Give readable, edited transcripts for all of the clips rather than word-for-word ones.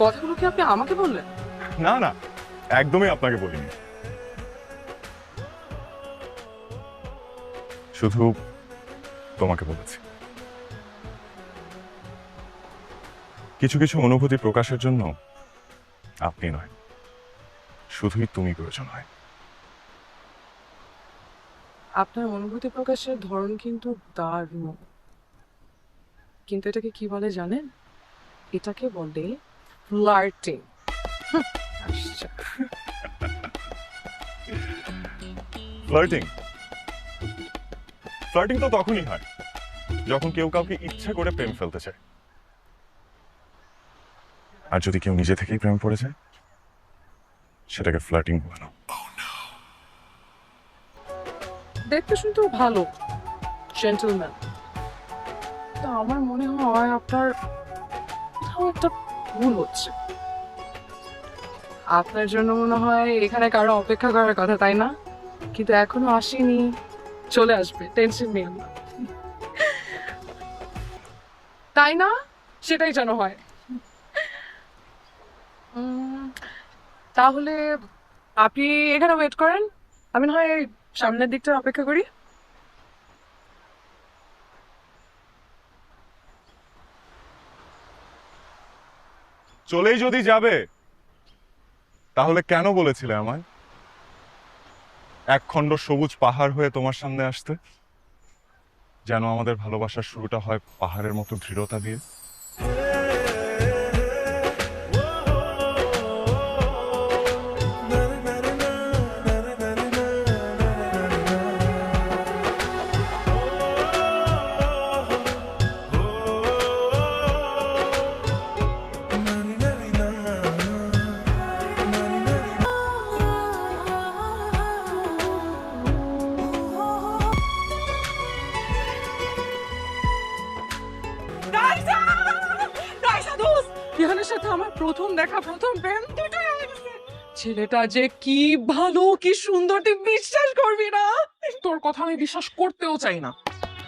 কথাগুলো কি আপনি আমাকে বললেন? না না, একদমই আপনাকে বলিনি। শুধু তোমাকে বলেছি। কিছু কিছু অনুভূতি প্রকাশের জন্য আপনি নয়, শুধুই তুমি প্রয়োজন হয়। আপনার অনুভূতি প্রকাশের ধরন কিন্তু দারুণ। কিন্তু এটাকে কি বলে জানেন? এটাকে বলে ফ্লার্টিং। আচ্ছা, ফ্লার্টিং ফ্লার্টিং তো তখনই হয় যখন কেউ কাউকে ইচ্ছা করে প্রেম ফেলতে চায়। আর যদি কেউ নিজে থেকেই প্রেম পড়ে যায়, সেটাকে ফ্লার্টিং বলে না। দেখতে শুনতেও ভালো, জেন্টলম্যান। তা আমার মনে হয় আপনার কোথাও একটা ভুল হচ্ছে। আপনার জন্য মনে হয় এখানে কারো অপেক্ষা করার কথা, তাই না? কিন্তু এখনো আসেনি, চলে আসবে, টেনশন নিন না। তাই না? সেটাই যেন হয়। উম, তাহলে আপনি এখানে ওয়েট করেন, আমি না হয় সামনের দিকটা অপেক্ষা করি। চলেই যদি যাবে, তাহলে কেন বলেছিলে আমায় একখণ্ড সবুজ পাহাড় হয়ে তোমার সামনে আসতে? যেন আমাদের ভালোবাসার শুরুটা হয় পাহাড়ের মতো দৃঢ়তা দিয়ে। রিহানের সাথে আমার প্রথম দেখা, প্রথম প্রেম দুটোই হয়ে গেছে। ছেলেটা যে কি ভালো, কি সুন্দর, তুই বিশ্বাস করবি না। তোর কথা আমি বিশ্বাস করতেও চাই না।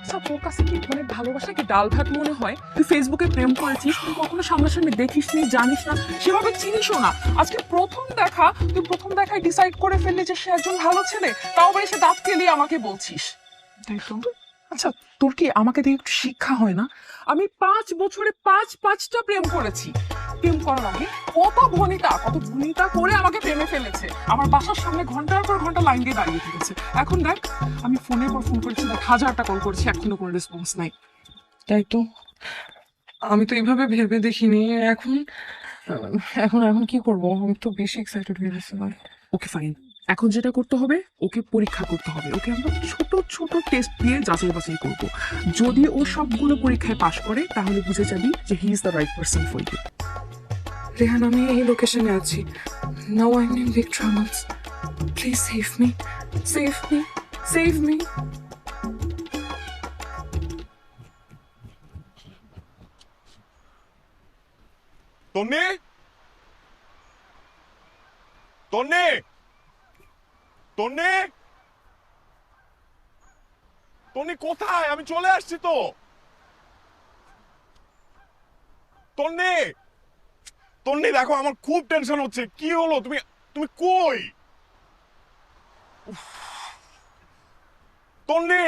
আচ্ছা, তোর কাছে কি মানে ভালোবাসা কি ডাল ভাত মনে হয়? তুই ফেসবুকে প্রেম করেছিস, তুই কখনো সামনাসামনি দেখিস নি, জানিস না, সেভাবে চিনিসও না। আজকে প্রথম দেখা, তুই প্রথম দেখায় ডিসাইড করে ফেললি যে সে একজন ভালো ছেলে, তাও আবার এসে দাঁত কেলিয়ে আমাকে বলছিস। তাই তো। আচ্ছা, তোর কি আমাকে দিয়ে একটু শিক্ষা হয় না? আমি 5 বছরে পাঁচটা প্রেম করেছি। প্রেম করার আগে কত ভনিতা করে আমাকে প্রেমে ফেলেছে। আমার বাসার সামনে ঘন্টার পর ঘন্টা লাইন দিয়ে দাঁড়িয়ে থেকেছে। এখন দেখ, আমি ফোনের পর ফোন করেছি, দেখ 1000টা কল করেছি, এখনো কোনো রেসপন্স নাই। তাই তো, আমি তো এইভাবে ভেবে দেখিনি। এখন এখন এখন কি করবো? আমি তো বেশি এক্সাইটেড হয়ে গেছি ভাই। ওকে ফাইন, এখন যেটা করতে হবে, ওকে পরীক্ষা করতে হবে। ওকে আমরা ছোট ছোট টেস্ট দিয়ে যাচাই বাছাই করবো। যদি ও সবগুলো পরীক্ষায় পাশ করে, তাহলে বুঝে যাবি যে he is the right person for you. Rehan, আমি এই লোকেশনে আছি। Now I am in big troubles. Please save me, save me, save me. Tanni, Tanni, Tanni, Tanni কোথায়? আমি চলে আসছি তো। তন্নি, তন্নি দেখো, আমার খুব টেনশন হচ্ছে। কি হলো? তুমি তুমি কই? উফ, তন্নি।